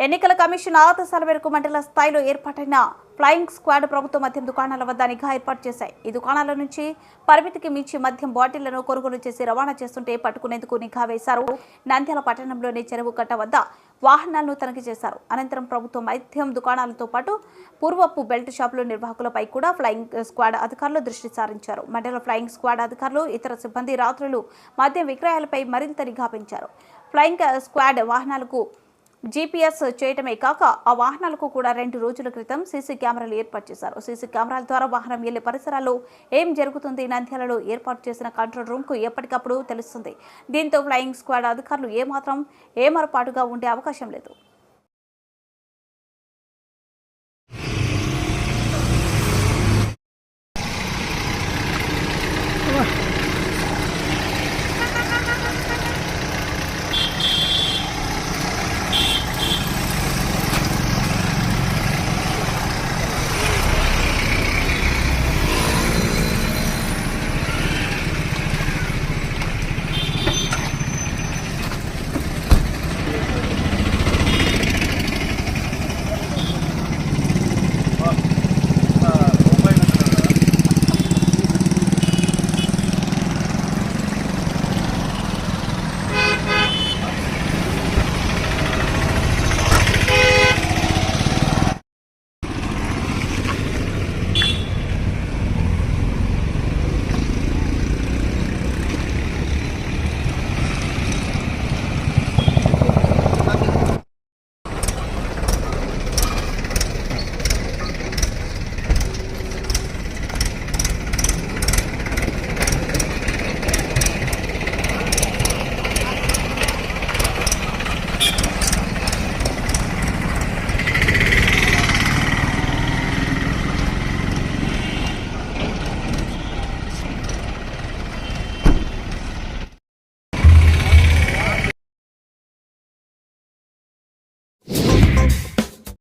ఎన్నికల కమిషన్ ఆదేశాల మేరకు మండల స్థాయిలో ఏర్పాటైన ఫ్లయింగ్ స్క్వాడ్ ప్రభుత్వ మద్యం దుకాణాల వద్ద నిఘా ఏర్పాటు చేశాయి. ఈ దుకాణాల నుంచి పరిమితికి మించి మద్యం బాటిళ్లను కొనుగోలు చేసి రవాణా చేస్తుంటే పట్టుకునేందుకు నిఘా వేశారు. నంద్యాల పట్టణంలోని చెరువు కట్ట వద్ద వాహనాలను తనిఖీ చేశారు. అనంతరం ప్రభుత్వ మద్యం దుకాణాలతో పాటు పూర్వపు బెల్ట్ షాపుల నిర్వాహకులపై కూడా ఫ్లయింగ్ స్క్వాడ్ అధికారులు దృష్టి సారించారు. మండల ఫ్లయింగ్ స్క్వాడ్ అధికారులు ఇతర సిబ్బంది రాత్రులు మద్యం విక్రయాలపై మరింత నిఘా పెంచారు. ఫ్లయింగ్ స్క్వాడ్ వాహనాలకు జీపీఎస్ చేయటమే కాక ఆ వాహనాలకు కూడా 2 రోజుల క్రితం సీసీ కెమెరాలు ఏర్పాటు చేశారు. సీసీ కెమెరాల ద్వారా వాహనం వెళ్లే పరిసరాల్లో ఏం జరుగుతుంది, నంద్యాలలో ఏర్పాటు చేసిన కంట్రోల్ రూమ్ కు ఎప్పటికప్పుడు తెలుస్తుంది. దీంతో ఫ్లయింగ్ స్క్వాడ్ అధికారులు ఏమాత్రం ఏమరపాటుగా ఉండే అవకాశం లేదు.